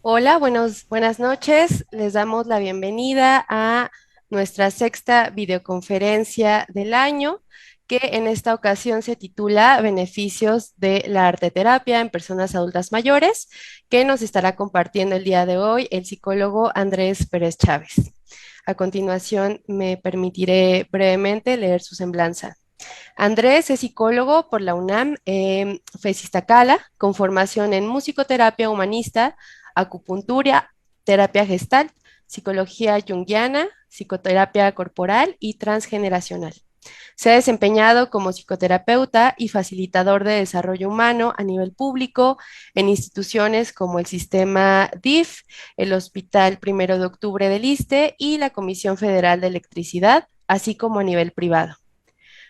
Hola, buenas noches. Les damos la bienvenida a nuestra sexta videoconferencia del año, que en esta ocasión se titula Beneficios de la arteterapia en personas adultas mayores, que nos estará compartiendo el día de hoy el psicólogo Andrés Pérez Chávez. A continuación, me permitiré brevemente leer su semblanza. Andrés es psicólogo por la UNAM, FES Iztacala, con formación en musicoterapia humanista, acupuntura, terapia gestal, psicología junguiana, psicoterapia corporal y transgeneracional. Se ha desempeñado como psicoterapeuta y facilitador de desarrollo humano a nivel público en instituciones como el Sistema DIF, el Hospital Primero de Octubre del ISSSTE y la Comisión Federal de Electricidad, así como a nivel privado.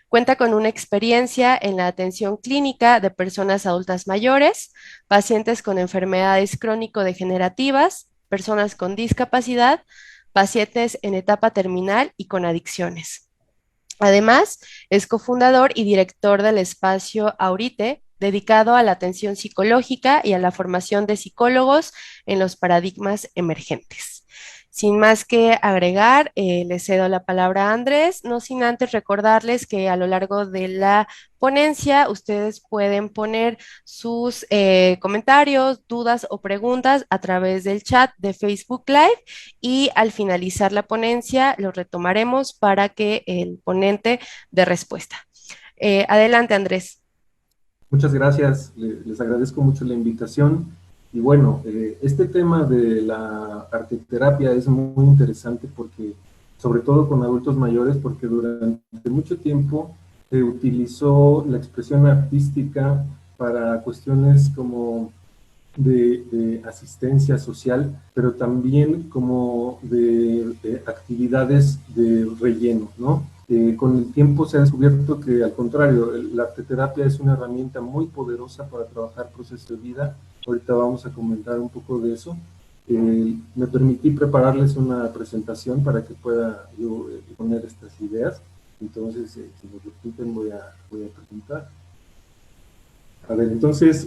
Cuenta con una experiencia en la atención clínica de personas adultas mayores, pacientes con enfermedades crónico-degenerativas, personas con discapacidad, pacientes en etapa terminal y con adicciones. Además, es cofundador y director del espacio Aurite, dedicado a la atención psicológica y a la formación de psicólogos en los paradigmas emergentes. Sin más que agregar, le cedo la palabra a Andrés, no sin antes recordarles que a lo largo de la ponencia ustedes pueden poner sus comentarios, dudas o preguntas a través del chat de Facebook Live y al finalizar la ponencia lo retomaremos para que el ponente dé respuesta. Adelante, Andrés. Muchas gracias, les agradezco mucho la invitación. Y bueno, este tema de la arteterapia es muy interesante porque, sobre todo con adultos mayores, porque durante mucho tiempo se utilizó la expresión artística para cuestiones como de asistencia social, pero también como de actividades de relleno, ¿no? Con el tiempo se ha descubierto que, al contrario, la arteterapia es una herramienta muy poderosa para trabajar procesos de vida. Ahorita vamos a comentar un poco de eso. Me permití prepararles una presentación para que pueda yo poner estas ideas. Entonces, si me permiten, voy a presentar. A ver, entonces,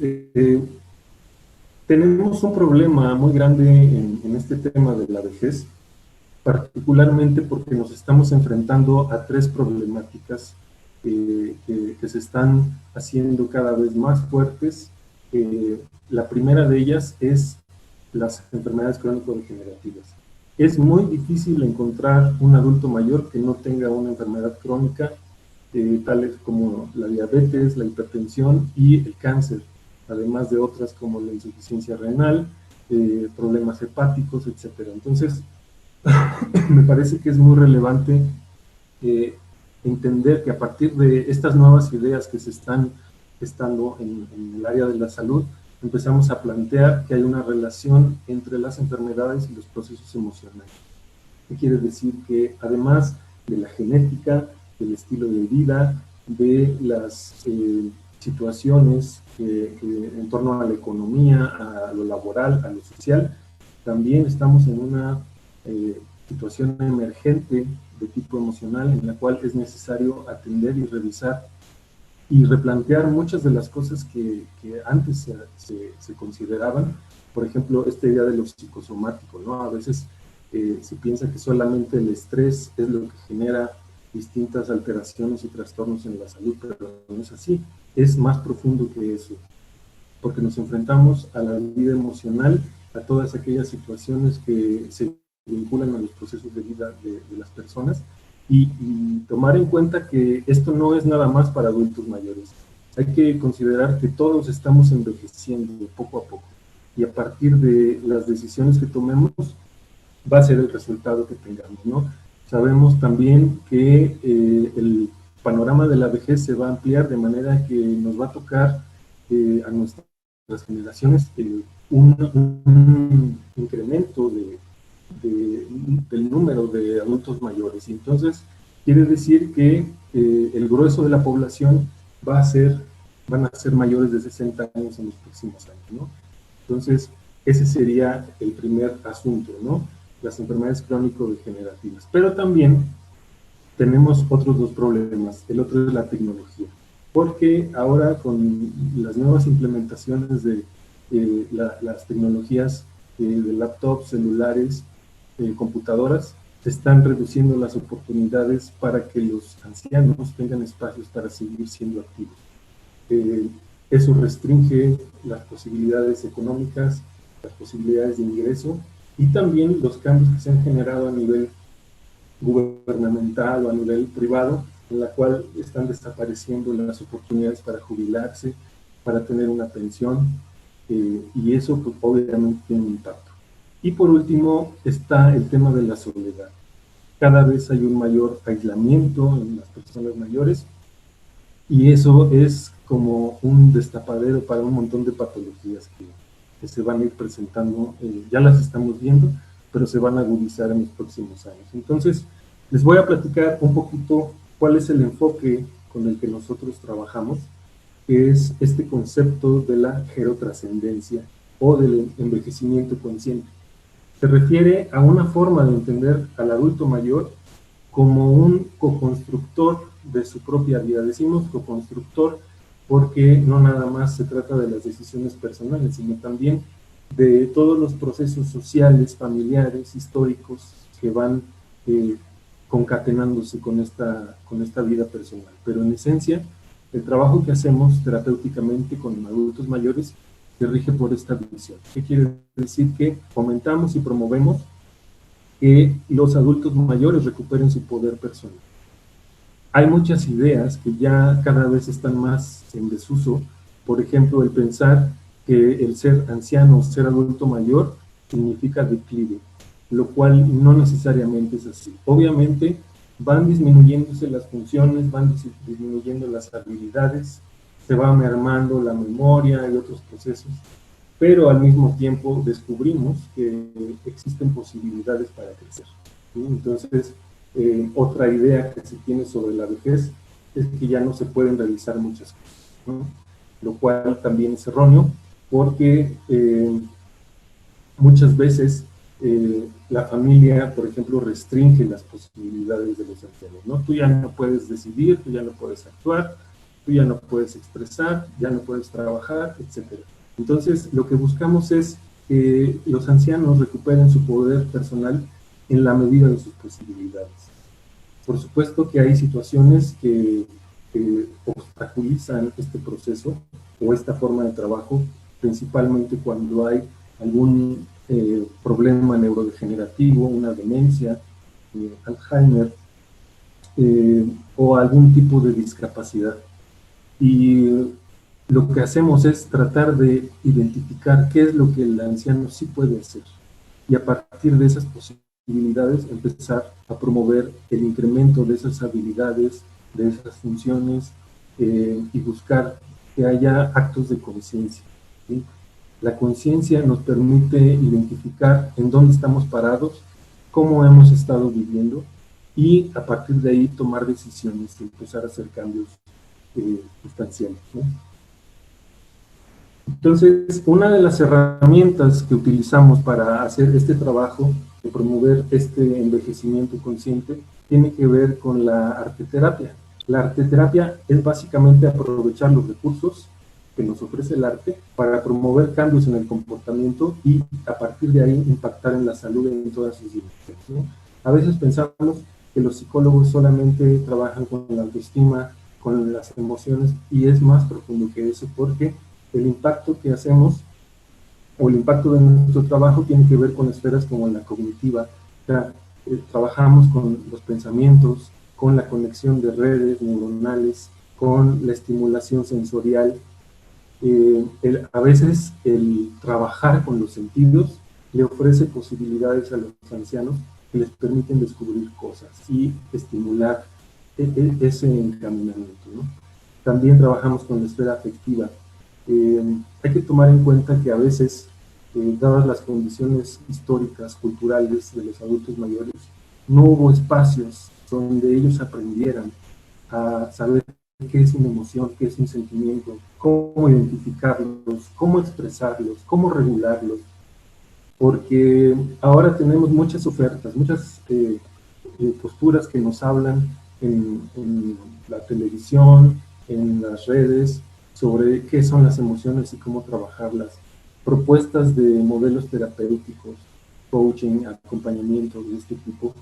tenemos un problema muy grande en este tema de la vejez, particularmente porque nos estamos enfrentando a tres problemáticas que se están haciendo cada vez más fuertes. La primera de ellas es las enfermedades crónico-degenerativas. Es muy difícil encontrar un adulto mayor que no tenga una enfermedad crónica, tales como la diabetes, la hipertensión y el cáncer, además de otras como la insuficiencia renal, problemas hepáticos, etcétera. Entonces, me parece que es muy relevante eh, entender que a partir de estas nuevas ideas que se están gestando en el área de la salud, empezamos a plantear que hay una relación entre las enfermedades y los procesos emocionales. ¿Qué quiere decir? Que además de la genética, del estilo de vida, de las situaciones en torno a la economía, a lo laboral, a lo social, también estamos en una eh, situación emergente de tipo emocional en la cual es necesario atender y revisar y replantear muchas de las cosas que antes se consideraban. Por ejemplo, esta idea de lo psicosomático, ¿no? A veces se piensa que solamente el estrés es lo que genera distintas alteraciones y trastornos en la salud, pero no es así. Es más profundo que eso, porque nos enfrentamos a la vida emocional, a todas aquellas situaciones que se vinculan a los procesos de vida de las personas y tomar en cuenta que esto no es nada más para adultos mayores. Hay que considerar que todos estamos envejeciendo poco a poco y a partir de las decisiones que tomemos va a ser el resultado que tengamos, ¿no? Sabemos también que el panorama de la vejez se va a ampliar de manera que nos va a tocar a nuestras generaciones un incremento del número de adultos mayores. Y entonces quiere decir que el grueso de la población van a ser mayores de 60 años en los próximos años, ¿no? Entonces, ese sería el primer asunto, ¿no? Las enfermedades crónico-degenerativas. Pero también tenemos otros dos problemas. El otro es la tecnología. Porque ahora con las nuevas implementaciones de las tecnologías de laptops, celulares, computadoras, se están reduciendo las oportunidades para que los ancianos tengan espacios para seguir siendo activos. Eso restringe las posibilidades económicas, las posibilidades de ingreso y también los cambios que se han generado a nivel gubernamental o a nivel privado, en la cual están desapareciendo las oportunidades para jubilarse, para tener una pensión, y eso pues, obviamente tiene un impacto. Y por último está el tema de la soledad. Cada vez hay un mayor aislamiento en las personas mayores y eso es como un destapadero para un montón de patologías que se van a ir presentando, ya las estamos viendo, pero se van a agudizar en los próximos años. Entonces, les voy a platicar un poquito cuál es el enfoque con el que nosotros trabajamos, que es este concepto de la gerotrascendencia o del envejecimiento consciente. Se refiere a una forma de entender al adulto mayor como un coconstructor de su propia vida. Decimos coconstructor porque no nada más se trata de las decisiones personales, sino también de todos los procesos sociales, familiares, históricos que van concatenándose con esta vida personal. Pero en esencia, el trabajo que hacemos terapéuticamente con adultos mayores se rige por esta visión. ¿Qué quiere decir? Que fomentamos y promovemos que los adultos mayores recuperen su poder personal. Hay muchas ideas que ya cada vez están más en desuso. Por ejemplo, el pensar que el ser anciano, ser adulto mayor, significa declive, lo cual no necesariamente es así. Obviamente van disminuyéndose las funciones, van disminuyendo las habilidades, se va mermando la memoria y otros procesos, pero al mismo tiempo descubrimos que existen posibilidades para crecer, ¿sí? Entonces, otra idea que se tiene sobre la vejez es que ya no se pueden realizar muchas cosas, ¿no? Lo cual también es erróneo porque muchas veces la familia, por ejemplo, restringe las posibilidades de los ancianos, ¿no? Tú ya no puedes decidir, tú ya no puedes actuar, tú ya no puedes expresar, ya no puedes trabajar, etc. Entonces, lo que buscamos es que los ancianos recuperen su poder personal en la medida de sus posibilidades. Por supuesto que hay situaciones que obstaculizan este proceso o esta forma de trabajo, principalmente cuando hay algún problema neurodegenerativo, una demencia, Alzheimer, o algún tipo de discapacidad. Y lo que hacemos es tratar de identificar qué es lo que el anciano sí puede hacer y a partir de esas posibilidades empezar a promover el incremento de esas habilidades, de esas funciones, y buscar que haya actos de conciencia, ¿sí? La conciencia nos permite identificar en dónde estamos parados, cómo hemos estado viviendo y a partir de ahí tomar decisiones y empezar a hacer cambios sustanciales, ¿no? Entonces, una de las herramientas que utilizamos para hacer este trabajo de promover este envejecimiento consciente tiene que ver con la arteterapia. La arteterapia es básicamente aprovechar los recursos que nos ofrece el arte para promover cambios en el comportamiento y a partir de ahí impactar en la salud en todas sus dimensiones, ¿no? A veces pensamos que los psicólogos solamente trabajan con la autoestima, con las emociones, y es más profundo que eso porque el impacto que hacemos o el impacto de nuestro trabajo tiene que ver con esferas como la cognitiva. O sea, trabajamos con los pensamientos, con la conexión de redes neuronales, con la estimulación sensorial. A veces el trabajar con los sentidos le ofrece posibilidades a los ancianos que les permiten descubrir cosas y estimular ese encaminamiento, ¿no? También trabajamos con la esfera afectiva. Hay que tomar en cuenta que a veces, dadas las condiciones históricas, culturales de los adultos mayores, no hubo espacios donde ellos aprendieran a saber qué es una emoción, qué es un sentimiento, cómo identificarlos, cómo expresarlos, cómo regularlos, porque ahora tenemos muchas ofertas, muchas posturas que nos hablan en la televisión, en las redes, sobre qué son las emociones y cómo trabajarlas. propuestas de modelos terapéuticos, coaching, acompañamiento de este tipo,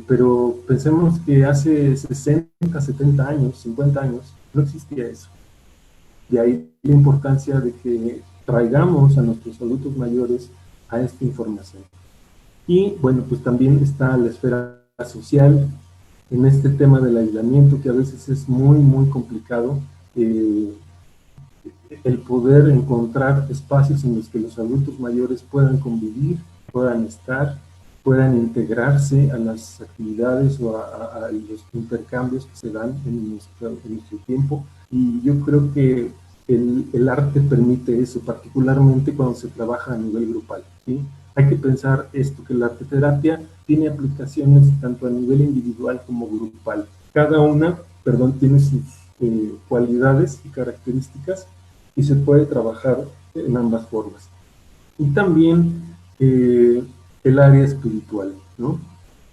pero pensemos que hace 60, 70 años, 50 años, no existía eso. De ahí la importancia de que traigamos a nuestros adultos mayores a esta información. Y bueno, pues también está la esfera social en este tema del aislamiento, que a veces es muy, muy complicado. El poder encontrar espacios en los que los adultos mayores puedan convivir, puedan estar, puedan integrarse a las actividades o a los intercambios que se dan en nuestro tiempo. Y yo creo que el arte permite eso, particularmente cuando se trabaja a nivel grupal, ¿sí? Hay que pensar esto, que la arteterapia tiene aplicaciones tanto a nivel individual como grupal. Cada una, tiene sus cualidades y características y se puede trabajar en ambas formas. Y también el área espiritual, ¿no?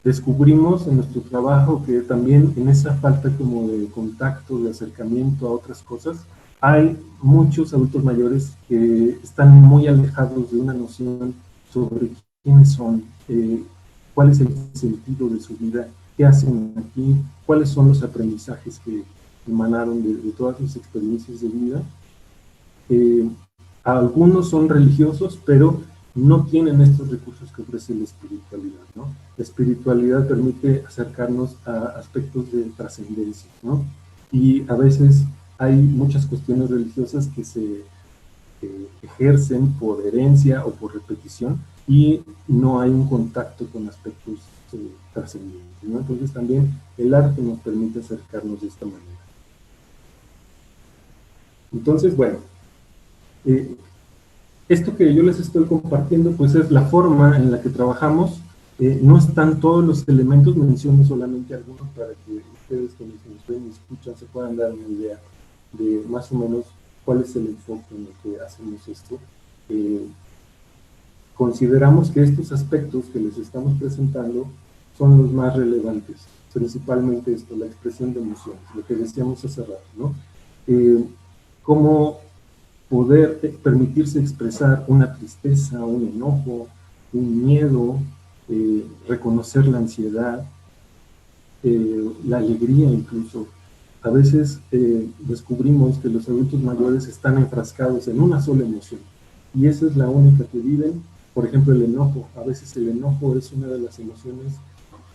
Descubrimos en nuestro trabajo que también en esa falta como de contacto, de acercamiento a otras cosas, hay muchos adultos mayores que están muy alejados de una noción sobre quiénes son, cuál es el sentido de su vida, qué hacen aquí, cuáles son los aprendizajes que emanaron de todas sus experiencias de vida. Algunos son religiosos, pero no tienen estos recursos que ofrece la espiritualidad, ¿no? La espiritualidad permite acercarnos a aspectos de trascendencia, ¿no? Y a veces hay muchas cuestiones religiosas que se ejercen por herencia o por repetición y no hay un contacto con aspectos trascendentes, ¿no? Entonces también el arte nos permite acercarnos de esta manera. Entonces, bueno, esto que yo les estoy compartiendo, pues es la forma en la que trabajamos. No están todos los elementos, menciono solamente algunos para que ustedes que nos ven y escuchan se puedan dar una idea de más o menos cuál es el enfoque en el que hacemos esto. Consideramos que estos aspectos que les estamos presentando son los más relevantes, principalmente esto, la expresión de emociones, lo que decíamos hace rato, ¿no? Cómo poder permitirse expresar una tristeza, un enojo, un miedo, reconocer la ansiedad, la alegría incluso. A veces descubrimos que los adultos mayores están enfrascados en una sola emoción y esa es la única que viven. Por ejemplo, el enojo. A veces el enojo es una de las emociones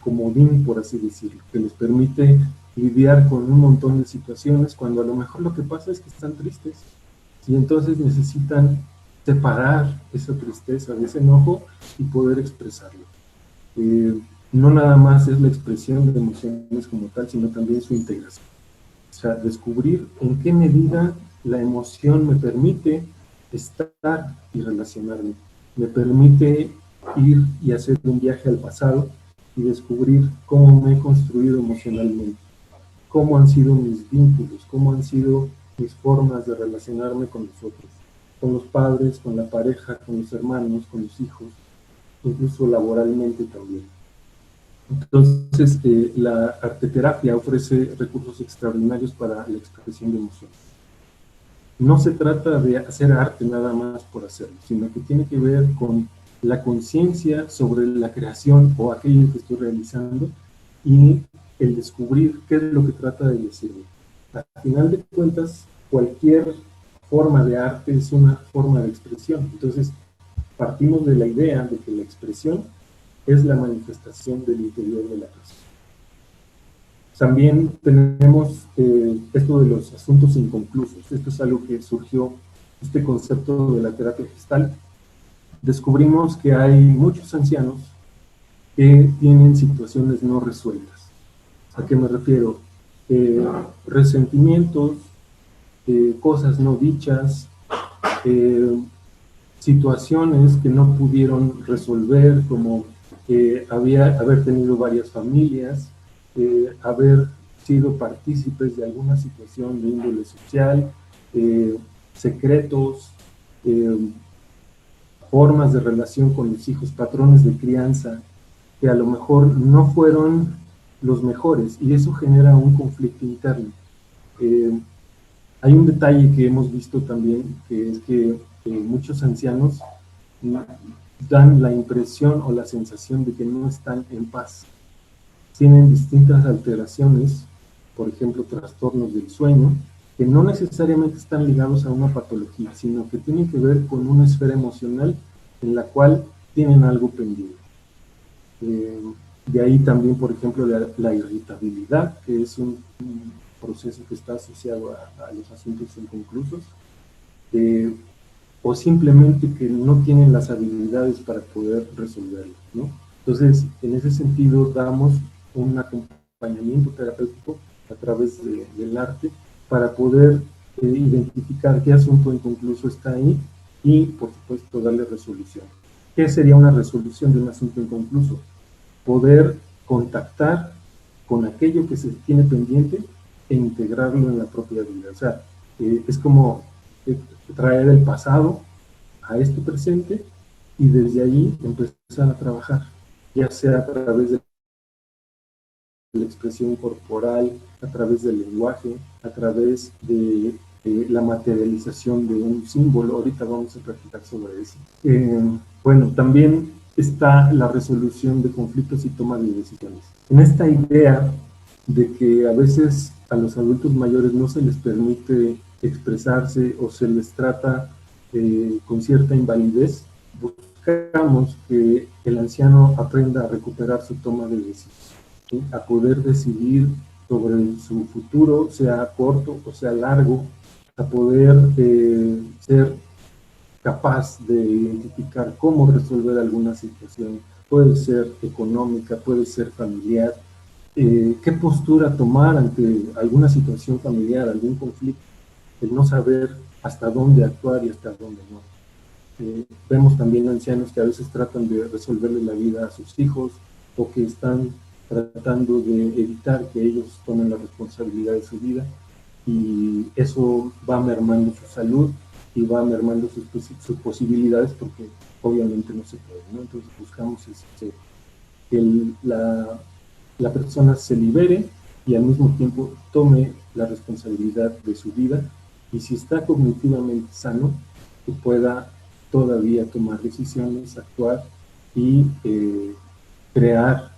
comodín, por así decirlo, que les permite lidiar con un montón de situaciones cuando a lo mejor lo que pasa es que están tristes y entonces necesitan separar esa tristeza de ese enojo y poder expresarlo. No nada más es la expresión de emociones como tal, sino también su integración. O sea, descubrir en qué medida la emoción me permite estar y relacionarme, me permite ir y hacer un viaje al pasado y descubrir cómo me he construido emocionalmente, cómo han sido mis vínculos, cómo han sido mis formas de relacionarme con los otros, con los padres, con la pareja, con los hermanos, con los hijos, incluso laboralmente también. Entonces, la arteterapia ofrece recursos extraordinarios para la expresión de emociones. No se trata de hacer arte nada más por hacerlo, sino que tiene que ver con la conciencia sobre la creación o aquello que estoy realizando y el descubrir qué es lo que trata de decirme. Al final de cuentas, cualquier forma de arte es una forma de expresión. Entonces, partimos de la idea de que la expresión es la manifestación del interior de la persona. También tenemos esto de los asuntos inconclusos. Esto es algo que surgió, este concepto de la terapia gestal. Descubrimos que hay muchos ancianos que tienen situaciones no resueltas. ¿A qué me refiero? Resentimientos, cosas no dichas, situaciones que no pudieron resolver, como haber tenido varias familias, haber sido partícipes de alguna situación de índole social, secretos, formas de relación con los hijos, patrones de crianza, que a lo mejor no fueron los mejores, y eso genera un conflicto interno. Hay un detalle que hemos visto también, que es que muchos ancianos dan la impresión o la sensación de que no están en paz. Tienen distintas alteraciones, por ejemplo, trastornos del sueño, que no necesariamente están ligados a una patología, sino que tienen que ver con una esfera emocional en la cual tienen algo pendiente. De ahí también, por ejemplo, la irritabilidad, que es un proceso que está asociado a los asuntos inconclusos, o simplemente que no tienen las habilidades para poder resolverlo, ¿no? Entonces, en ese sentido, damos un acompañamiento terapéutico a través del arte para poder identificar qué asunto inconcluso está ahí y, por supuesto, darle resolución. ¿Qué sería una resolución de un asunto inconcluso? Poder contactar con aquello que se tiene pendiente e integrarlo en la propia vida. O sea, es como traer el pasado a este presente y desde ahí empezar a trabajar, ya sea a través de la expresión corporal, a través del lenguaje, a través de la materialización de un símbolo. Ahorita vamos a platicar sobre eso. Bueno, también está la resolución de conflictos y toma de decisiones. En esta idea de que a veces a los adultos mayores no se les permite expresarse o se les trata con cierta invalidez, buscamos que el anciano aprenda a recuperar su toma de decisiones, ¿sí? A poder decidir sobre su futuro, sea corto o sea largo, a poder ser capaz de identificar cómo resolver alguna situación, puede ser económica, puede ser familiar, qué postura tomar ante alguna situación familiar, algún conflicto, el no saber hasta dónde actuar y hasta dónde no. Vemos también ancianos que a veces tratan de resolverle la vida a sus hijos o que están tratando de evitar que ellos tomen la responsabilidad de su vida, y eso va mermando su salud y va mermando sus posibilidades, porque obviamente no se puede, ¿no? Entonces buscamos que la persona se libere y al mismo tiempo tome la responsabilidad de su vida, y si está cognitivamente sano, que pueda todavía tomar decisiones, actuar y crear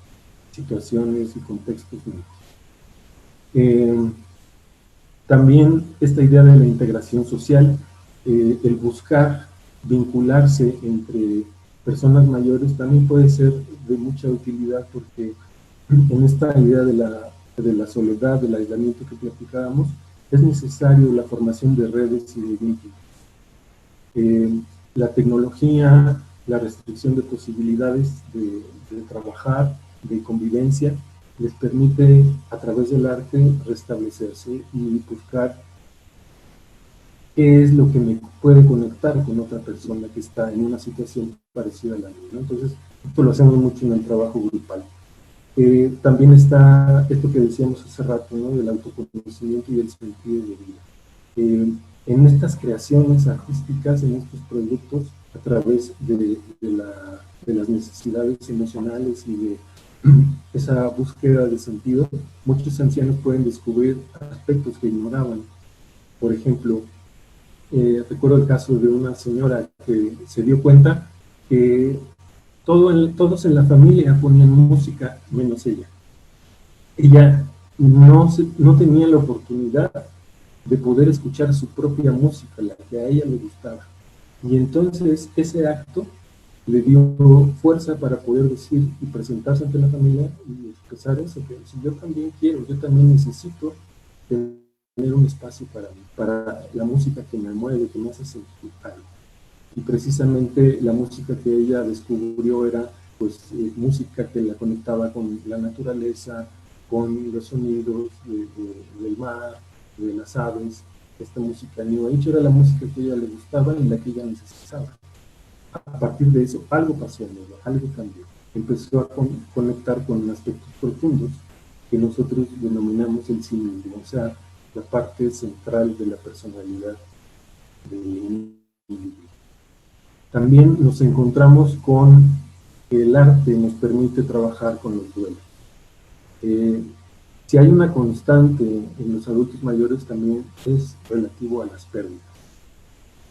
situaciones y contextos nuevos. También esta idea de la integración social, el buscar vincularse entre personas mayores también puede ser de mucha utilidad, porque en esta idea de la soledad, del aislamiento que platicábamos, es necesario la formación de redes y de vínculos. La tecnología, la restricción de posibilidades de trabajar, de convivencia, les permite a través del arte restablecerse y buscar qué es lo que me puede conectar con otra persona que está en una situación parecida a la mía, ¿no? Entonces, esto lo hacemos mucho en el trabajo grupal. También está esto que decíamos hace rato, ¿no? Del autoconocimiento y el sentido de vida. En estas creaciones artísticas, en estos productos, a través de las necesidades emocionales y de esa búsqueda de sentido, muchos ancianos pueden descubrir aspectos que ignoraban. Por ejemplo, recuerdo el caso de una señora que se dio cuenta que todos en la familia ponían música menos ella. Ella no tenía la oportunidad de poder escuchar su propia música, la que a ella le gustaba. Y entonces ese acto le dio fuerza para poder decir y presentarse ante la familia y expresar eso, que si yo también quiero, yo también necesito tener un espacio para la música que me mueve, que me hace sentir algo. Y precisamente la música que ella descubrió era pues música que la conectaba con la naturaleza, con los sonidos del mar, de las aves. Esta música New Age era la música que a ella le gustaba y la que ella necesitaba. A partir de eso, algo pasó en ella, algo cambió. Empezó a conectar con aspectos profundos que nosotros denominamos el sí mismo, o sea, la parte central de la personalidad del individuo. También nos encontramos con que el arte nos permite trabajar con los duelos. Si hay una constante en los adultos mayores, también es relativo a las pérdidas.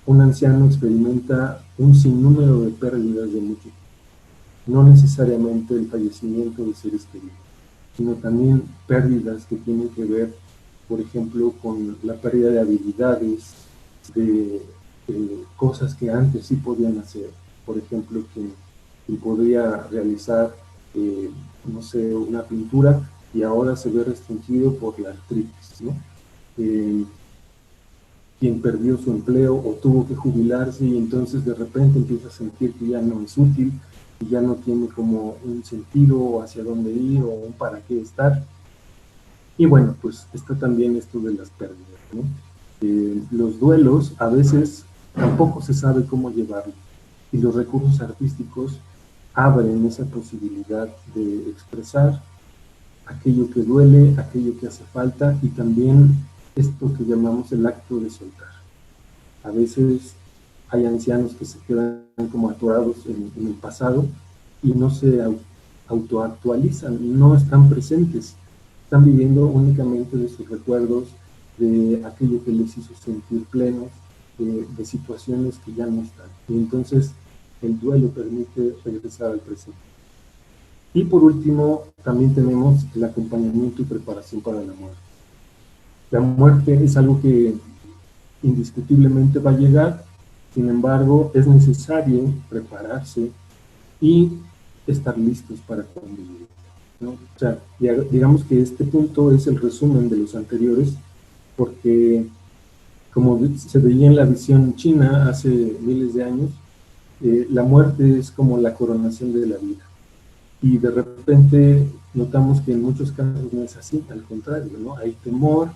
un anciano experimenta un sinnúmero de pérdidas de mucho tiempo. No necesariamente el fallecimiento de seres queridos, sino también pérdidas que tienen que ver, por ejemplo, con la pérdida de habilidades, de cosas que antes sí podían hacer. Por ejemplo, quien podría realizar, no sé, una pintura y ahora se ve restringido por la artritis, ¿no? Quien perdió su empleo o tuvo que jubilarse y entonces de repente empieza a sentir que ya no es útil y ya no tiene como un sentido o hacia dónde ir o un para qué estar. Y bueno, pues está también esto de las pérdidas, ¿no? Los duelos a veces tampoco se sabe cómo llevarlos y los recursos artísticos abren esa posibilidad de expresar aquello que duele, aquello que hace falta y también esto que llamamos el acto de soltar. A veces hay ancianos que se quedan como atorados en el pasado y no se autoactualizan, no están presentes, están viviendo únicamente de sus recuerdos, de aquello que les hizo sentir plenos, de situaciones que ya no están. Y entonces el duelo permite regresar al presente. Y por último, también tenemos el acompañamiento y preparación para la muerte. La muerte es algo que indiscutiblemente va a llegar, sin embargo, es necesario prepararse y estar listos para convivir, ¿no? O sea, digamos que este punto es el resumen de los anteriores, porque como se veía en la visión china hace miles de años, la muerte es como la coronación de la vida. Y de repente notamos que en muchos casos no es así, al contrario, ¿no? Hay temor,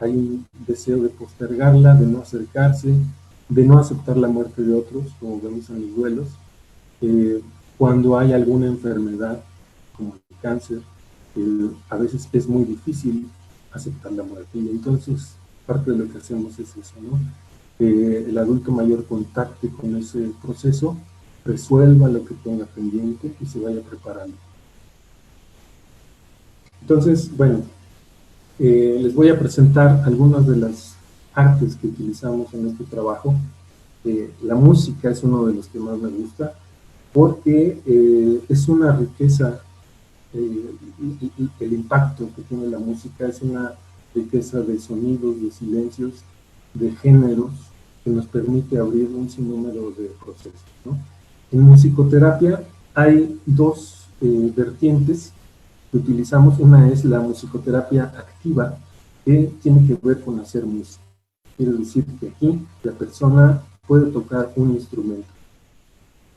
hay un deseo de postergarla, de no acercarse, de no aceptar la muerte de otros, como vemos en los duelos. Cuando hay alguna enfermedad, como el cáncer, a veces es muy difícil aceptar la muerte. Y entonces parte de lo que hacemos es eso, ¿no? Que el adulto mayor contacte con ese proceso, resuelva lo que tenga pendiente y se vaya preparando. Entonces, bueno, les voy a presentar algunas de las artes que utilizamos en este trabajo. La música es uno de los que más me gusta porque es una riqueza, el impacto que tiene la música es una riqueza de sonidos, de silencios, de géneros que nos permite abrir un sinnúmero de procesos, ¿no? En musicoterapia hay dos vertientes que utilizamos. Una es la musicoterapia activa, que tiene que ver con hacer música. Quiere decir que aquí la persona puede tocar un instrumento.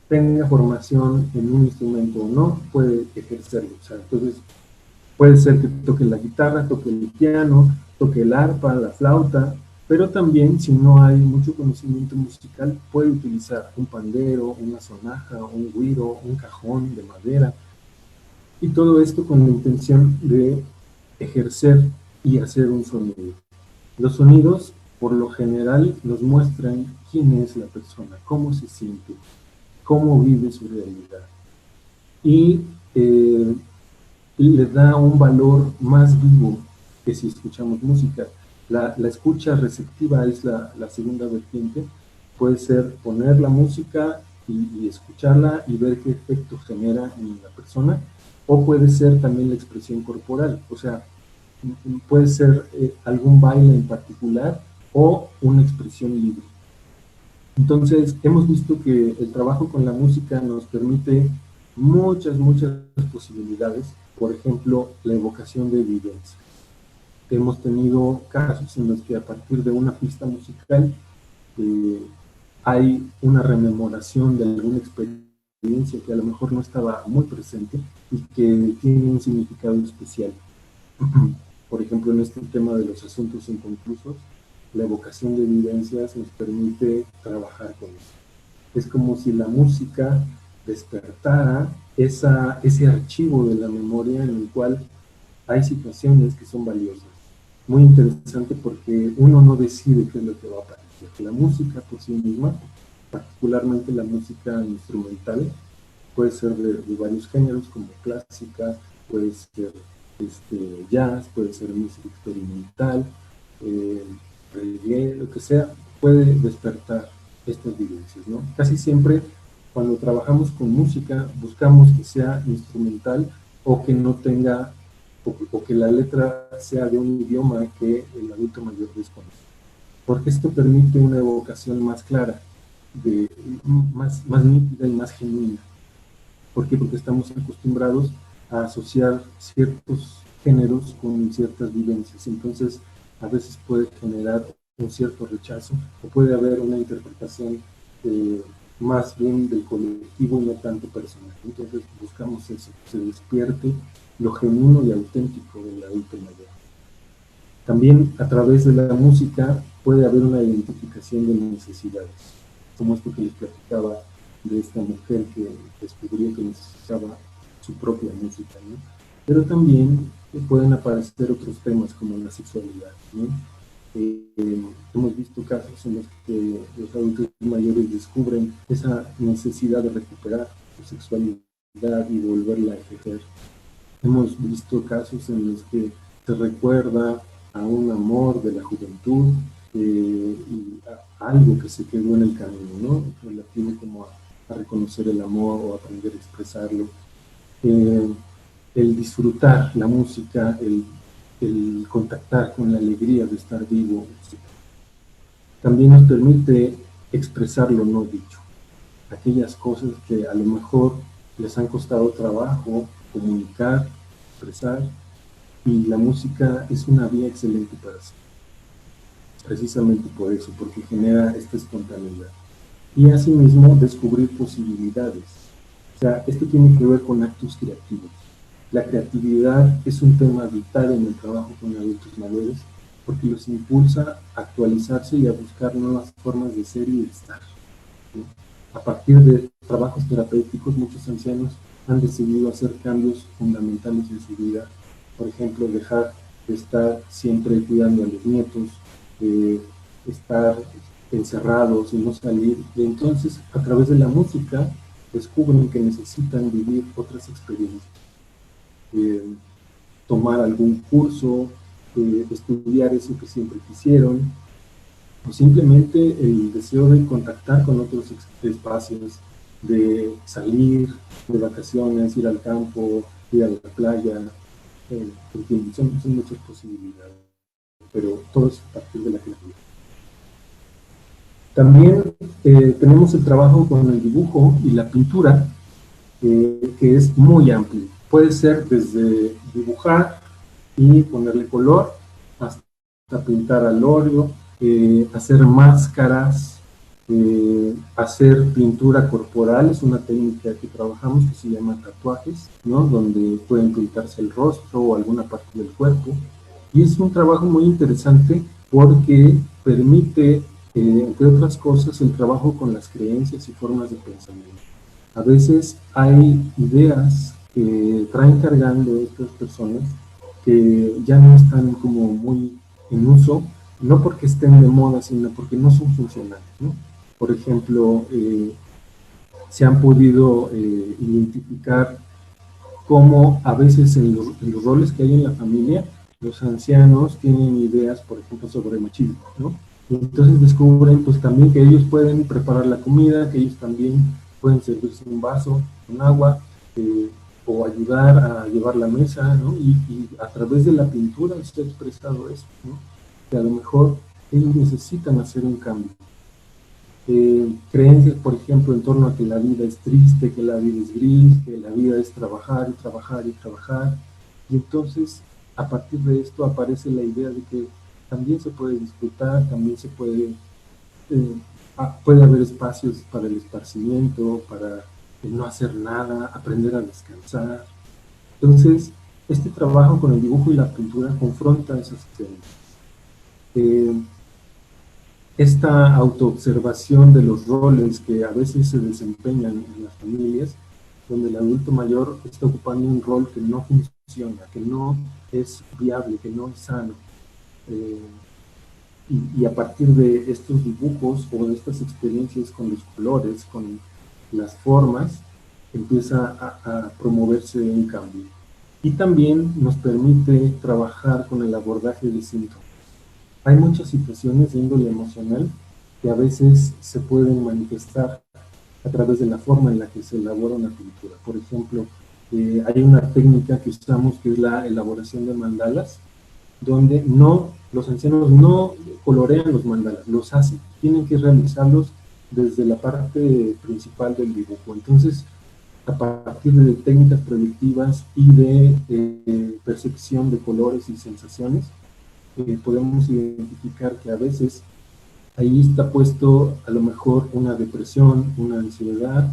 Tenga formación en un instrumento o no, puede ejercerlo. O sea, entonces, puede ser que toque la guitarra, toque el piano, toque el arpa, la flauta, pero también, si no hay mucho conocimiento musical, puede utilizar un pandero, una sonaja, un güiro, un cajón de madera, y todo esto con la intención de ejercer y hacer un sonido. Los sonidos, por lo general, nos muestran quién es la persona, cómo se siente, cómo vive su realidad. Y le da un valor más vivo que si escuchamos música. La escucha receptiva es la segunda vertiente. Puede ser poner la música y escucharla y ver qué efecto genera en la persona, o puede ser también la expresión corporal, o sea, puede ser algún baile en particular o una expresión libre. Entonces, hemos visto que el trabajo con la música nos permite muchas posibilidades. Por ejemplo, la evocación de evidencia. Hemos tenido casos en los que a partir de una pista musical hay una rememoración de alguna experiencia que a lo mejor no estaba muy presente y que tiene un significado especial. Por ejemplo, en este tema de los asuntos inconclusos, la evocación de evidencias nos permite trabajar con eso. Es como si la música despertara ese archivo de la memoria en el cual hay situaciones que son valiosas. Muy interesante porque uno no decide qué es lo que va a aparecer. La música por sí misma, particularmente la música instrumental, puede ser de varios géneros como clásica, puede ser jazz, puede ser música experimental, reggae, lo que sea, puede despertar estas vivencias, ¿no? Casi siempre cuando trabajamos con música buscamos que sea instrumental o que no tenga, o que la letra sea de un idioma que el adulto mayor desconoce, porque esto permite una evocación más clara, más nítida y más genuina. ¿Por qué? Porque estamos acostumbrados a asociar ciertos géneros con ciertas vivencias. Entonces, a veces puede generar un cierto rechazo o puede haber una interpretación más bien del colectivo y no tanto personal. Entonces, buscamos eso, que se despierte lo genuino y auténtico del adulto mayor. También a través de la música puede haber una identificación de necesidades, como esto que les platicaba de esta mujer que descubrió que necesitaba su propia música, ¿no? Pero también pueden aparecer otros temas como la sexualidad, ¿no? Hemos visto casos en los que los adultos mayores descubren esa necesidad de recuperar su sexualidad y volverla a ejercer. Hemos visto casos en los que se recuerda a un amor de la juventud y a algo que se quedó en el camino, ¿no? Relativo como a reconocer el amor o aprender a expresarlo. El disfrutar la música, el contactar con la alegría de estar vivo, etc. También nos permite expresar lo no dicho, aquellas cosas que a lo mejor les han costado trabajo comunicar, expresar, y la música es una vía excelente para hacerlo. Precisamente por eso, porque genera esta espontaneidad. Y asimismo descubrir posibilidades. O sea, esto tiene que ver con actos creativos. La creatividad es un tema vital en el trabajo con adultos mayores porque los impulsa a actualizarse y a buscar nuevas formas de ser y de estar, ¿no? A partir de trabajos terapéuticos, muchos ancianos han decidido hacer cambios fundamentales en su vida. Por ejemplo, dejar de estar siempre cuidando a los nietos, estar encerrados y no salir. Y entonces, a través de la música, descubren que necesitan vivir otras experiencias. Tomar algún curso, estudiar eso que siempre quisieron, o simplemente el deseo de contactar con otros espacios, de salir de vacaciones, ir al campo, ir a la playa, en fin, son muchas posibilidades, pero todo es a partir de la creatividad. También tenemos el trabajo con el dibujo y la pintura, que es muy amplio. Puede ser desde dibujar y ponerle color, hasta pintar al óleo, hacer máscaras, hacer pintura corporal. Es una técnica que trabajamos que se llama tatuajes, ¿no? Donde pueden pintarse el rostro o alguna parte del cuerpo. Y es un trabajo muy interesante porque permite, entre otras cosas, el trabajo con las creencias y formas de pensamiento. A veces hay ideas que traen cargando estas personas que ya no están como muy en uso, no porque estén de moda, sino porque no son funcionales, ¿no? Por ejemplo, se han podido identificar cómo a veces en los roles que hay en la familia, los ancianos tienen ideas, por ejemplo, sobre machismo, ¿no? Y entonces descubren pues también que ellos pueden preparar la comida, que ellos también pueden servirse un vaso con agua, o ayudar a llevar la mesa, ¿no? Y a través de la pintura se ha expresado eso, ¿no? Que a lo mejor ellos necesitan hacer un cambio. Creencias, por ejemplo, en torno a que la vida es triste, que la vida es gris, que la vida es trabajar y trabajar y trabajar. Y entonces, a partir de esto aparece la idea de que también se puede disfrutar, también se puede haber espacios para el esparcimiento, para no hacer nada, aprender a descansar. Entonces, este trabajo con el dibujo y la pintura confronta esas creencias. Esta autoobservación de los roles que a veces se desempeñan en las familias, donde el adulto mayor está ocupando un rol que no funciona, que no es viable, que no es sano. Y a partir de estos dibujos o de estas experiencias con los colores, con las formas, empieza a promoverse un cambio. Y también nos permite trabajar con el abordaje de síntomas. Hay muchas situaciones de índole emocional que a veces se pueden manifestar a través de la forma en la que se elabora una pintura. Por ejemplo, hay una técnica que usamos que es la elaboración de mandalas, donde los ancianos no colorean los mandalas, los hacen, tienen que realizarlos desde la parte principal del dibujo. Entonces, a partir de técnicas proyectivas y de percepción de colores y sensaciones, podemos identificar que a veces ahí está puesto a lo mejor una depresión, una ansiedad,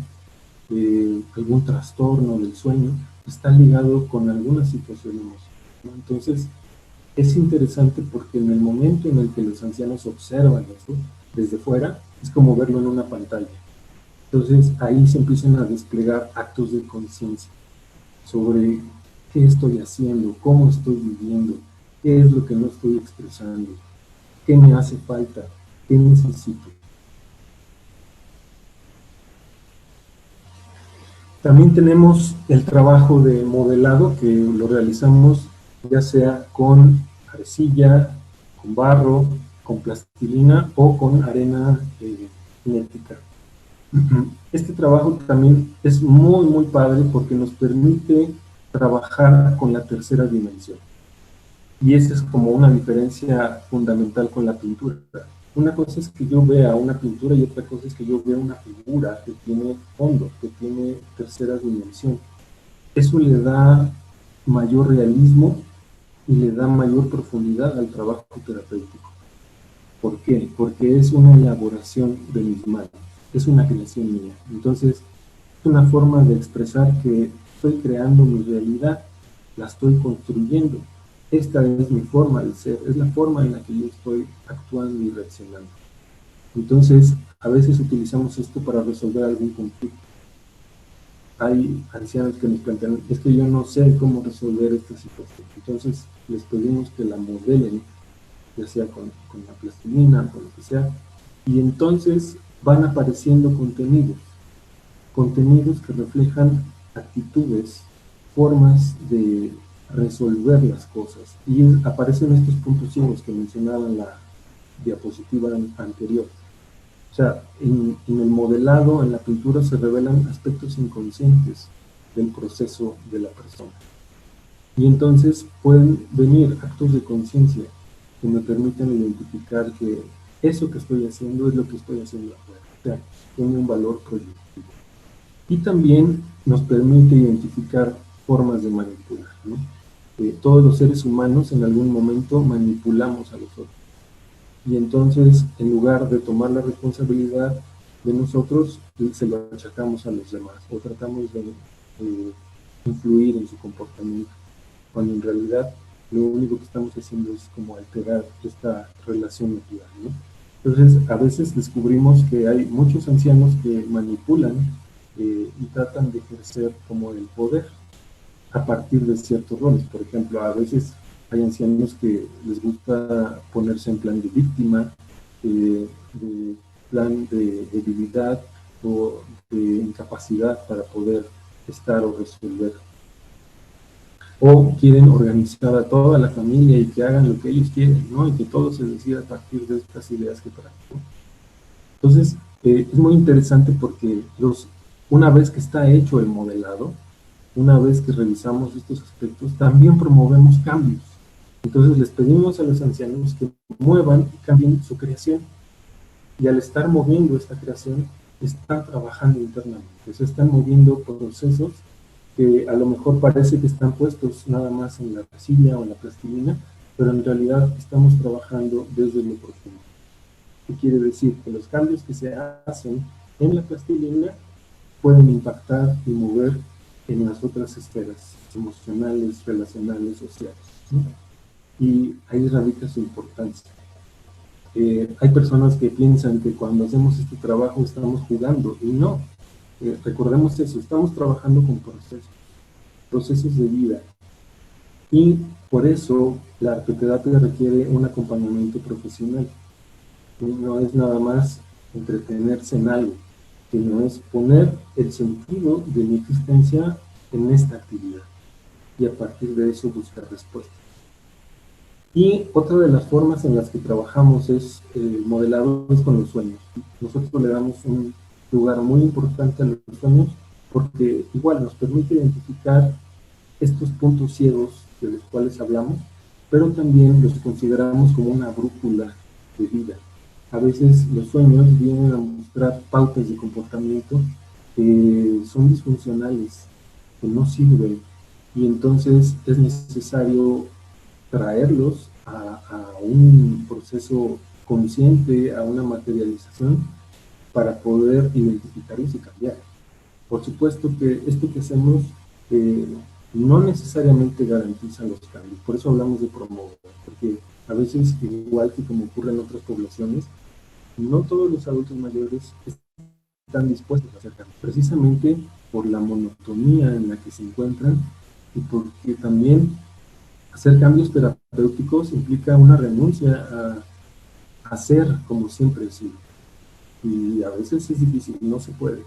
algún trastorno del sueño, está ligado con alguna situación emocional, ¿no? Entonces, es interesante porque en el momento en el que los ancianos observan esto desde fuera, es como verlo en una pantalla. Entonces, ahí se empiezan a desplegar actos de conciencia sobre qué estoy haciendo, cómo estoy viviendo, qué es lo que no estoy expresando, qué me hace falta, qué necesito. También tenemos el trabajo de modelado que lo realizamos ya sea con arcilla, con barro, con plastilina o con arena cinética. Este trabajo también es muy, muy padre porque nos permite trabajar con la tercera dimensión. Y esa es como una diferencia fundamental con la pintura. Una cosa es que yo vea una pintura y otra cosa es que yo vea una figura que tiene fondo, que tiene tercera dimensión. Eso le da mayor realismo y le da mayor profundidad al trabajo terapéutico. ¿Por qué? Porque es una elaboración de mis manos, es una creación mía. Entonces, es una forma de expresar que estoy creando mi realidad, la estoy construyendo. Esta es mi forma de ser, es la forma en la que yo estoy actuando y reaccionando. Entonces, a veces utilizamos esto para resolver algún conflicto. Hay ancianos que nos plantean, es que yo no sé cómo resolver esta situación. Entonces, les pedimos que la modelen, ya sea con la plastilina, con lo que sea, y entonces van apareciendo contenidos que reflejan actitudes, formas de resolver las cosas. Y aparecen estos puntos ciegos que mencionaba en la diapositiva anterior. O sea, en el modelado, en la pintura, se revelan aspectos inconscientes del proceso de la persona. Y entonces pueden venir actos de conciencia que me permiten identificar que eso que estoy haciendo es lo que estoy haciendo afuera. O sea, tiene un valor proyectivo. Y también nos permite identificar formas de manipular, ¿no? Todos los seres humanos en algún momento manipulamos a los otros. Y entonces, en lugar de tomar la responsabilidad de nosotros, se lo achacamos a los demás o tratamos de influir en su comportamiento, cuando en realidad lo único que estamos haciendo es como alterar esta relación natural, ¿no? Entonces, a veces descubrimos que hay muchos ancianos que manipulan y tratan de ejercer como el poder a partir de ciertos roles. Por ejemplo, a veces hay ancianos que les gusta ponerse en plan de víctima, de plan de debilidad o de incapacidad para poder estar o resolver. O quieren organizar a toda la familia y que hagan lo que ellos quieren, ¿no? Y que todo se decida a partir de estas ideas que practican. Entonces, es muy interesante porque una vez que está hecho el modelado, una vez que revisamos estos aspectos, también promovemos cambios. Entonces les pedimos a los ancianos que muevan y cambien su creación. Y al estar moviendo esta creación, están trabajando internamente. Se están moviendo procesos que a lo mejor parece que están puestos nada más en la arcilla o en la plastilina, pero en realidad estamos trabajando desde lo profundo. ¿Qué quiere decir? Que los cambios que se hacen en la plastilina pueden impactar y mover en las otras esferas emocionales, relacionales, sociales, ¿no? Y ahí radica su importancia. Hay personas que piensan que cuando hacemos este trabajo estamos jugando, y no. Recordemos eso, estamos trabajando con procesos de vida. Y por eso la arteterapia requiere un acompañamiento profesional. No es nada más entretenerse en algo, sino es poner el sentido de mi existencia en esta actividad y a partir de eso buscar respuestas. Y otra de las formas en las que trabajamos es modelados con los sueños. Nosotros le damos un lugar muy importante a los sueños porque igual nos permite identificar estos puntos ciegos de los cuales hablamos, pero también los consideramos como una brújula de vida. A veces los sueños vienen a mostrar pautas de comportamiento que son disfuncionales, que no sirven, y entonces es necesario traerlos a un proceso consciente, a una materialización, para poder identificarlos y cambiar. Por supuesto que esto que hacemos no necesariamente garantiza los cambios, por eso hablamos de promover, porque a veces, igual que como ocurre en otras poblaciones, no todos los adultos mayores están dispuestos a hacer cambios, precisamente por la monotonía en la que se encuentran y porque también hacer cambios terapéuticos implica una renuncia a ser como siempre he sido. Y a veces es difícil, no se puede.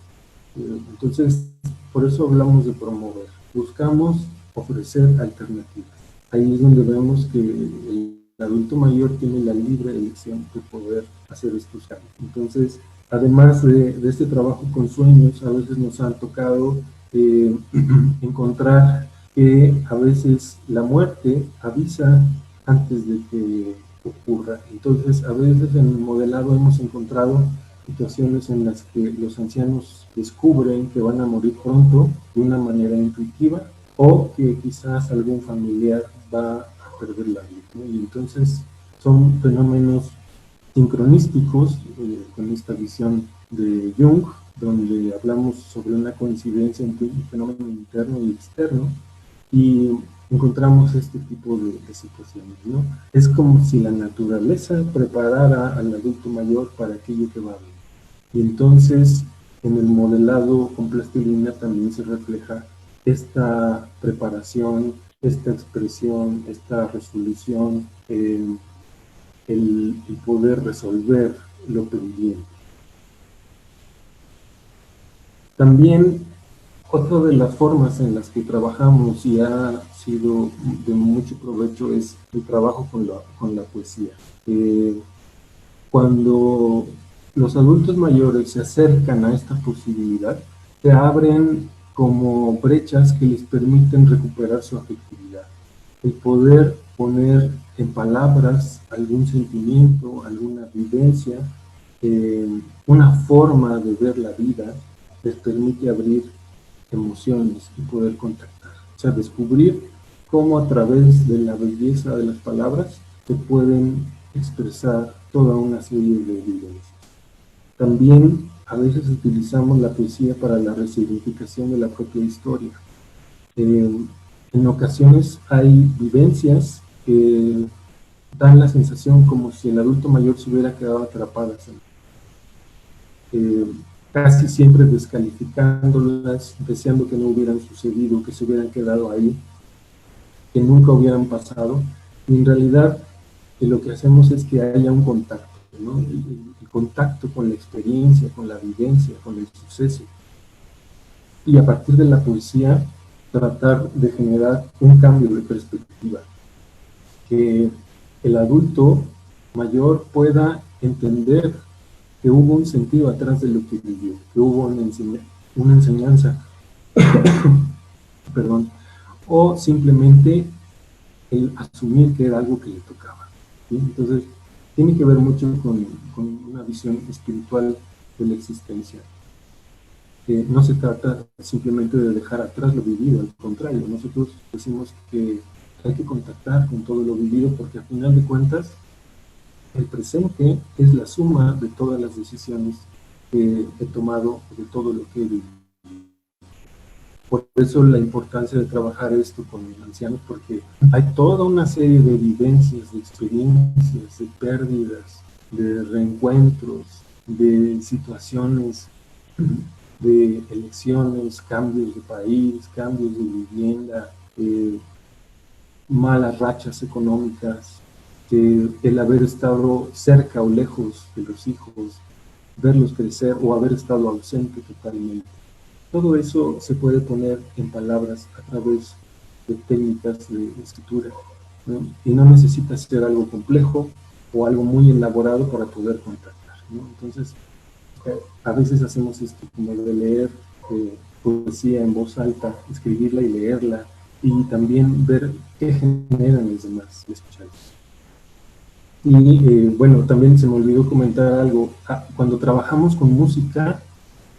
Entonces, por eso hablamos de promover. Buscamos ofrecer alternativas. Ahí es donde vemos que el adulto mayor tiene la libre elección de poder hacer estos cambios. Entonces, además de este trabajo con sueños, a veces nos han tocado encontrar que a veces la muerte avisa antes de que ocurra. Entonces, a veces en el modelado hemos encontrado situaciones en las que los ancianos descubren que van a morir pronto de una manera intuitiva o que quizás algún familiar va a perder la vida, ¿no? Y entonces son fenómenos sincronísticos con esta visión de Jung, donde hablamos sobre una coincidencia entre un fenómeno interno y externo, y encontramos este tipo de situaciones, ¿no? Es como si la naturaleza preparara al adulto mayor para aquello que va a venir. Y entonces, en el modelado con plastilina también se refleja esta preparación, esta expresión, esta resolución, el poder resolver lo pendiente. También otra de las formas en las que trabajamos y ha sido de mucho provecho es el trabajo con la poesía. Cuando los adultos mayores se acercan a esta posibilidad, se abren como brechas que les permiten recuperar su afectividad. El poder poner en palabras algún sentimiento, alguna vivencia, una forma de ver la vida, les permite abrir emociones y poder contactar. O sea, descubrir cómo a través de la belleza de las palabras se pueden expresar toda una serie de vivencias. También a veces utilizamos la poesía para la resignificación de la propia historia. En ocasiones hay vivencias que dan la sensación como si el adulto mayor se hubiera quedado atrapado. Casi siempre descalificándolas, deseando que no hubieran sucedido, que se hubieran quedado ahí, que nunca hubieran pasado. Y en realidad lo que hacemos es que haya un contacto, ¿no? El contacto con la experiencia, con la vivencia, con el suceso. Y a partir de la poesía, tratar de generar un cambio de perspectiva. Que el adulto mayor pueda entender que hubo un sentido atrás de lo que vivió, que hubo una enseñanza, perdón, o simplemente el asumir que era algo que le tocaba, ¿sí? Entonces, tiene que ver mucho con una visión espiritual de la existencia. No se trata simplemente de dejar atrás lo vivido, al contrario, nosotros decimos que hay que contactar con todo lo vivido porque al final de cuentas el presente es la suma de todas las decisiones que he tomado, de todo lo que he vivido. Por eso la importancia de trabajar esto con ancianos, porque hay toda una serie de vivencias, de experiencias, de pérdidas, de reencuentros, de situaciones, de elecciones, cambios de país, cambios de vivienda, malas rachas económicas, el haber estado cerca o lejos de los hijos, verlos crecer o haber estado ausente totalmente. Todo eso se puede poner en palabras a través de técnicas de escritura ¿no? Y no necesita ser algo complejo o algo muy elaborado para poder contactar, ¿no? Entonces, a veces hacemos esto como de leer poesía en voz alta, escribirla y leerla, y también ver qué generan los demás al escucharlos. Y bueno, también se me olvidó comentar algo. Cuando trabajamos con música,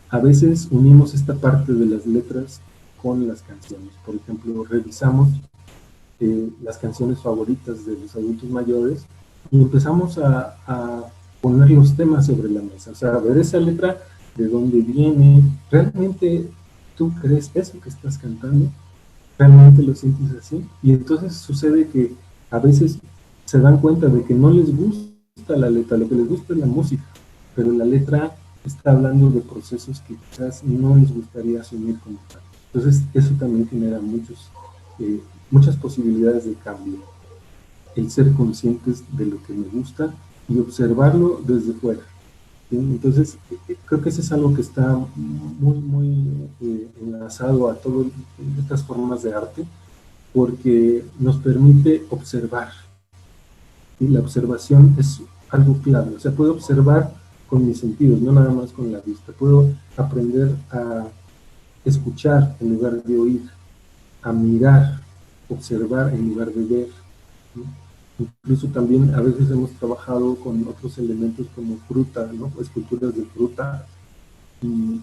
a veces unimos esta parte de las letras con las canciones. Por ejemplo, revisamos las canciones favoritas de los adultos mayores y empezamos a poner los temas sobre la mesa. O sea, a ver esa letra, de dónde viene, realmente tú crees eso que estás cantando, realmente lo sientes así. Y entonces sucede que a veces se dan cuenta de que no les gusta la letra, lo que les gusta es la música, pero la letra está hablando de procesos que quizás no les gustaría asumir como tal. Entonces eso también genera muchas posibilidades de cambio. El ser conscientes de lo que me gusta y observarlo desde fuera. ¿Sí? Entonces, creo que eso es algo que está muy enlazado a todas estas formas de arte, porque nos permite observar. Y la observación es algo clave. O sea, puedo observar con mis sentidos, no nada más con la vista. Puedo aprender a escuchar en lugar de oír, a mirar, observar en lugar de ver, ¿no? Incluso también a veces hemos trabajado con otros elementos como fruta, ¿no? Esculturas de fruta, y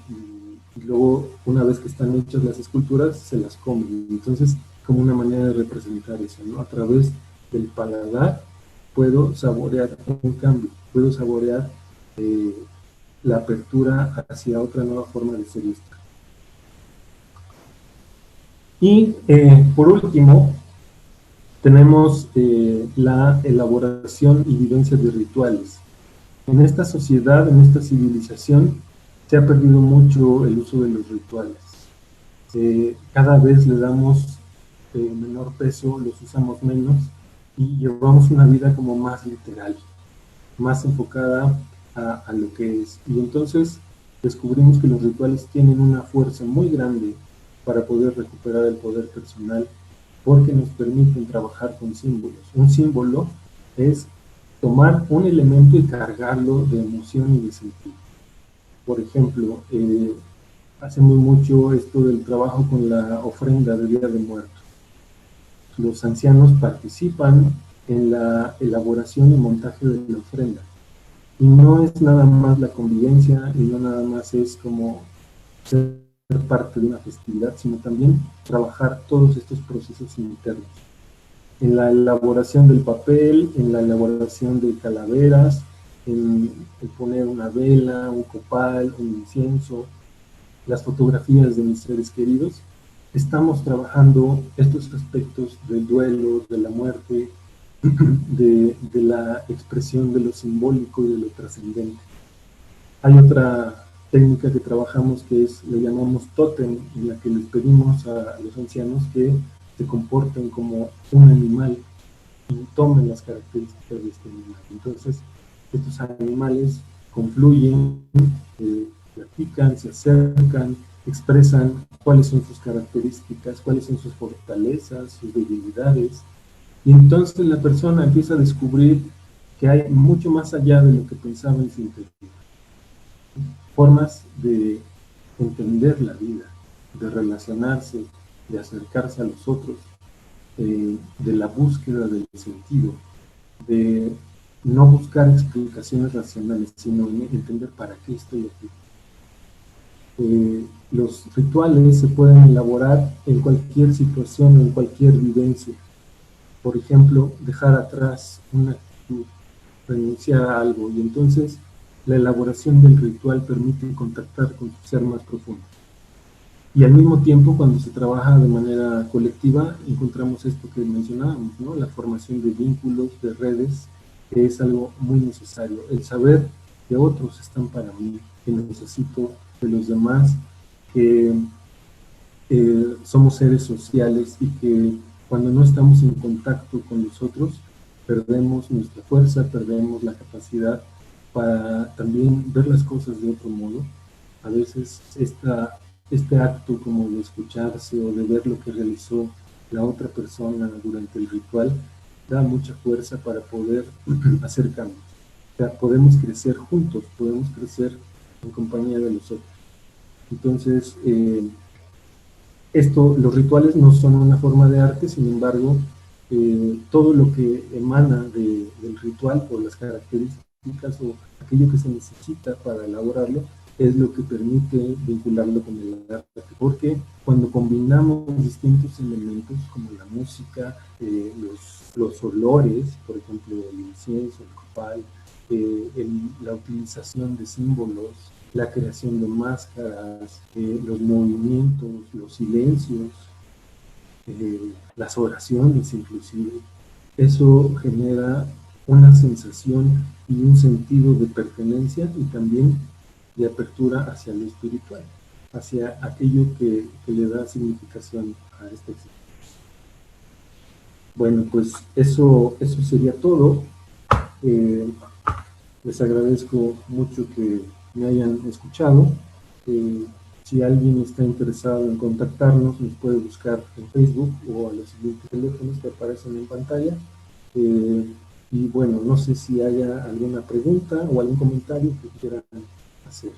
luego una vez que están hechas las esculturas se las comen. Entonces, como una manera de representar eso, ¿no? A través del paladar puedo saborear un cambio, puedo saborear la apertura hacia otra nueva forma de ser vista. Y por último, tenemos la elaboración y vivencia de rituales. En esta sociedad, en esta civilización, se ha perdido mucho el uso de los rituales. Cada vez le damos menor peso, los usamos menos y llevamos una vida como más literal, más enfocada a lo que es. Y entonces descubrimos que los rituales tienen una fuerza muy grande para poder recuperar el poder personal, porque nos permiten trabajar con símbolos. Un símbolo es tomar un elemento y cargarlo de emoción y de sentido. Por ejemplo, hacemos mucho esto del trabajo con la ofrenda de Día de Muertos. Los ancianos participan en la elaboración y montaje de la ofrenda. Y no es nada más la convivencia, y no nada más es como ser parte de una festividad, sino también trabajar todos estos procesos internos. En la elaboración del papel, en la elaboración de calaveras, en poner una vela, un copal, un incienso, las fotografías de mis seres queridos, estamos trabajando estos aspectos del duelo, de la muerte, de la expresión de lo simbólico y de lo trascendente. Hay otra técnica que trabajamos que le llamamos tótem, en la que les pedimos a los ancianos que se comporten como un animal y tomen las características de este animal. Entonces, estos animales confluyen, platican, se acercan, expresan cuáles son sus características, cuáles son sus fortalezas, sus debilidades, y entonces la persona empieza a descubrir que hay mucho más allá de lo que pensaba en su interior. Formas de entender la vida, de relacionarse, de acercarse a los otros, de la búsqueda del sentido, de no buscar explicaciones racionales, sino entender para qué estoy aquí. Los rituales se pueden elaborar en cualquier situación, en cualquier vivencia. Por ejemplo, dejar atrás una actitud, renunciar a algo, y entonces la elaboración del ritual permite contactar con su ser más profundo. Y al mismo tiempo, cuando se trabaja de manera colectiva, encontramos esto que mencionábamos, ¿no? La formación de vínculos, de redes, que es algo muy necesario. El saber que otros están para mí, que necesito de los demás, que somos seres sociales y que cuando no estamos en contacto con los otros, perdemos nuestra fuerza, perdemos la capacidad para también ver las cosas de otro modo. A veces este acto como de escucharse o de ver lo que realizó la otra persona durante el ritual da mucha fuerza para poder hacer cambios. O sea, podemos crecer juntos, podemos crecer en compañía de los otros. Entonces, los rituales no son una forma de arte, sin embargo, todo lo que emana del ritual por las características o aquello que se necesita para elaborarlo es lo que permite vincularlo con el arte, porque cuando combinamos distintos elementos como la música, los olores, por ejemplo el incienso, el copal, la utilización de símbolos, la creación de máscaras, los movimientos, los silencios, las oraciones inclusive, eso genera una sensación y un sentido de pertenencia y también de apertura hacia lo espiritual, hacia aquello que le da significación a esta existencia. Bueno, pues eso sería todo. Les agradezco mucho que me hayan escuchado. Si alguien está interesado en contactarnos, nos puede buscar en Facebook o a los siguientes teléfonos que aparecen en pantalla. Y bueno, no sé si haya alguna pregunta o algún comentario que quieran hacer.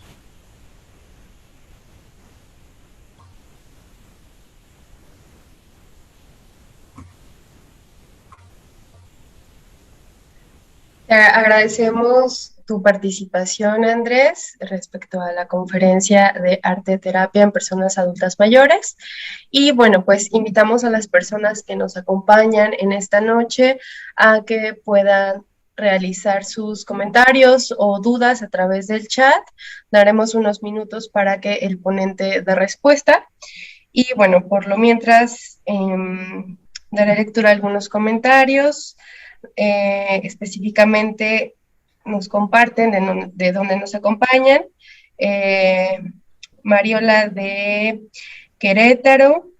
Agradecemos tu participación, Andrés, respecto a la conferencia de arte terapia en personas adultas mayores. Y bueno, pues invitamos a las personas que nos acompañan en esta noche a que puedan realizar sus comentarios o dudas a través del chat. Daremos unos minutos para que el ponente dé respuesta. Y bueno, por lo mientras, daré lectura a algunos comentarios. Específicamente nos comparten de dónde nos acompañan. Mariola de Querétaro,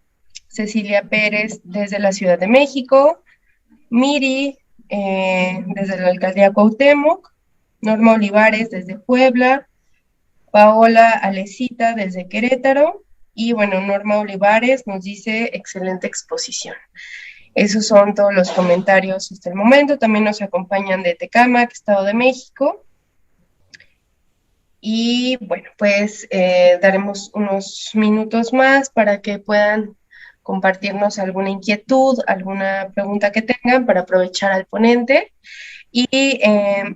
Cecilia Pérez desde la Ciudad de México, Miri desde la Alcaldía Cuauhtémoc, Norma Olivares desde Puebla, Paola Alecita desde Querétaro, y bueno, Norma Olivares nos dice excelente exposición. Esos son todos los comentarios hasta el momento. También nos acompañan de Tecámac, Estado de México. Y bueno, pues daremos unos minutos más para que puedan compartirnos alguna inquietud, alguna pregunta que tengan para aprovechar al ponente. Y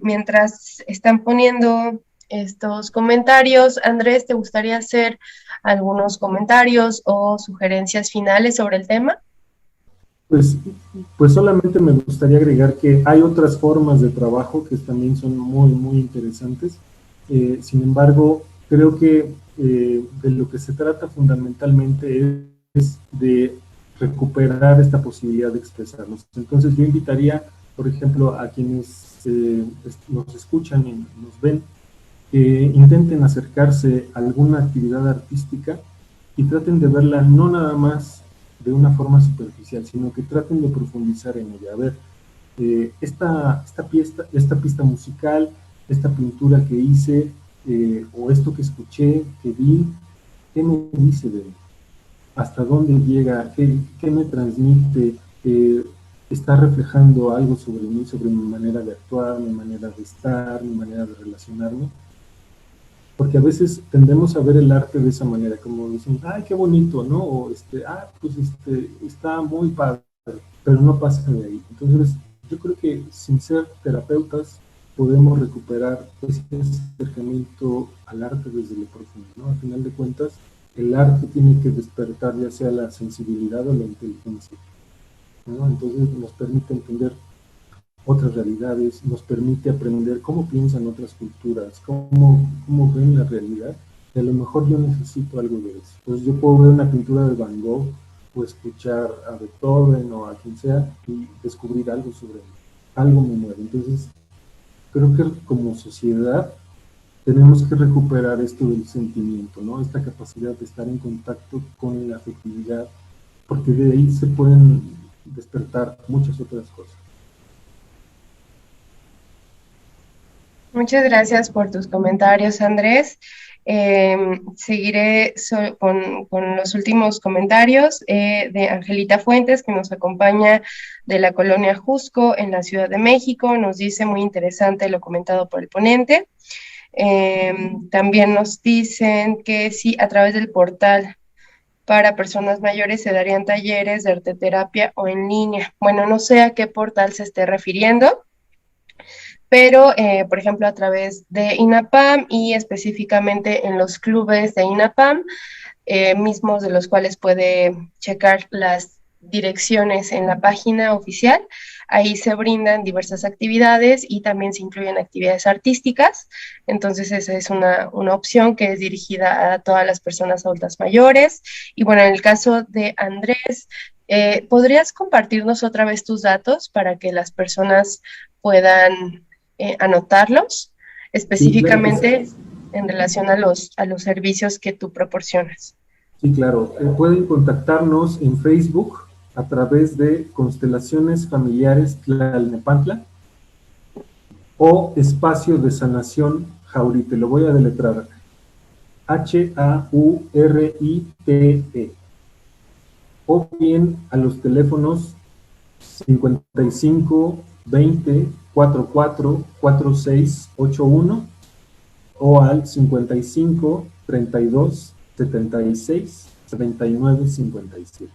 mientras están poniendo estos comentarios, Andrés, ¿te gustaría hacer algunos comentarios o sugerencias finales sobre el tema? Pues solamente me gustaría agregar que hay otras formas de trabajo que también son muy, muy interesantes. Sin embargo, creo que de lo que se trata fundamentalmente es de recuperar esta posibilidad de expresarnos. Entonces yo invitaría, por ejemplo, a quienes nos escuchan y nos ven, que intenten acercarse a alguna actividad artística y traten de verla no nada más de una forma superficial, sino que traten de profundizar en ella. A ver, esta pista musical, esta pintura que hice, o esto que escuché, que vi, ¿qué me dice de mí? ¿Hasta dónde llega? ¿Qué me transmite? ¿Está reflejando algo sobre mí, sobre mi manera de actuar, mi manera de estar, mi manera de relacionarme? Porque a veces tendemos a ver el arte de esa manera, como dicen, ay, qué bonito, ¿no? O pues está muy padre, pero no pasa de ahí. Entonces, yo creo que sin ser terapeutas podemos recuperar ese acercamiento al arte desde lo profundo, ¿no? Al final de cuentas, el arte tiene que despertar ya sea la sensibilidad o la inteligencia, ¿no? Entonces nos permite entender otras realidades, nos permite aprender cómo piensan otras culturas, cómo ven la realidad, y a lo mejor yo necesito algo de eso. Entonces yo puedo ver una pintura de Van Gogh o escuchar a Beethoven o a quien sea y descubrir algo sobre él, algo me mueve. Entonces creo que como sociedad tenemos que recuperar esto del sentimiento, ¿no? Esta capacidad de estar en contacto con la afectividad, porque de ahí se pueden despertar muchas otras cosas. Muchas gracias por tus comentarios, Andrés. Seguiré con los últimos comentarios de Angelita Fuentes, que nos acompaña de la colonia Jusco en la Ciudad de México. Nos dice muy interesante lo comentado por el ponente. También nos dicen que sí, a través del portal para personas mayores se darían talleres de arteterapia o en línea. Bueno, no sé a qué portal se esté refiriendo, pero por ejemplo a través de INAPAM y específicamente en los clubes de INAPAM, mismos de los cuales puede checar las direcciones en la página oficial. Ahí se brindan diversas actividades y también se incluyen actividades artísticas. Entonces esa es una opción que es dirigida a todas las personas adultas mayores. Y bueno, en el caso de Andrés, ¿podrías compartirnos otra vez tus datos para que las personas puedan anotarlos, Sí, claro que sí. específicamente en relación a los servicios que tú proporcionas? Sí, claro. Pueden contactarnos en Facebook a través de Constelaciones Familiares Tlalnepantla o Espacio de Sanación Jaurite. Lo voy a deletrar. Haurite. O bien a los teléfonos 55 20 44 46 81 o al 55 32 76 39 57.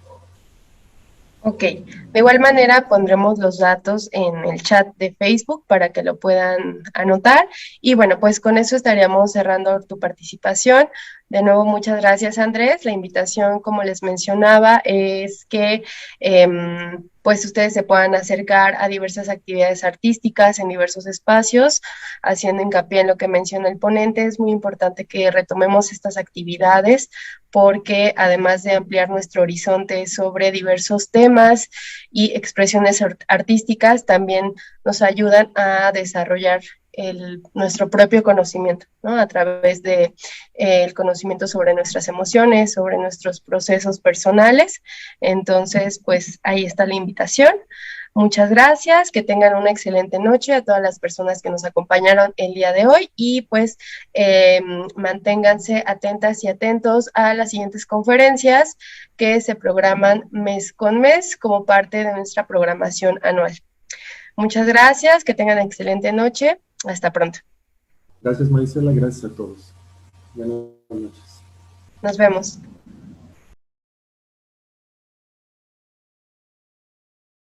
Ok, de igual manera pondremos los datos en el chat de Facebook para que lo puedan anotar. Y bueno, pues con eso estaríamos cerrando tu participación. De nuevo, muchas gracias, Andrés. La invitación, como les mencionaba, es que pues ustedes se puedan acercar a diversas actividades artísticas en diversos espacios, haciendo hincapié en lo que menciona el ponente. Es muy importante que retomemos estas actividades porque además de ampliar nuestro horizonte sobre diversos temas y expresiones artísticas, también nos ayudan a desarrollar nuestro propio conocimiento, ¿no? A través de el conocimiento sobre nuestras emociones, sobre nuestros procesos personales. Entonces, pues ahí está la invitación. Muchas gracias, que tengan una excelente noche a todas las personas que nos acompañaron el día de hoy y pues manténganse atentas y atentos a las siguientes conferencias que se programan mes con mes como parte de nuestra programación anual. Muchas gracias, que tengan excelente noche. Hasta pronto. Gracias, Marisela. Gracias a todos. Buenas noches. Nos vemos.